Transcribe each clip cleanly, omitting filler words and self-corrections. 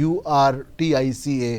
URTICA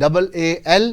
AAL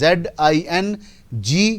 ZING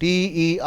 TEREBINTHINA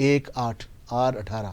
R18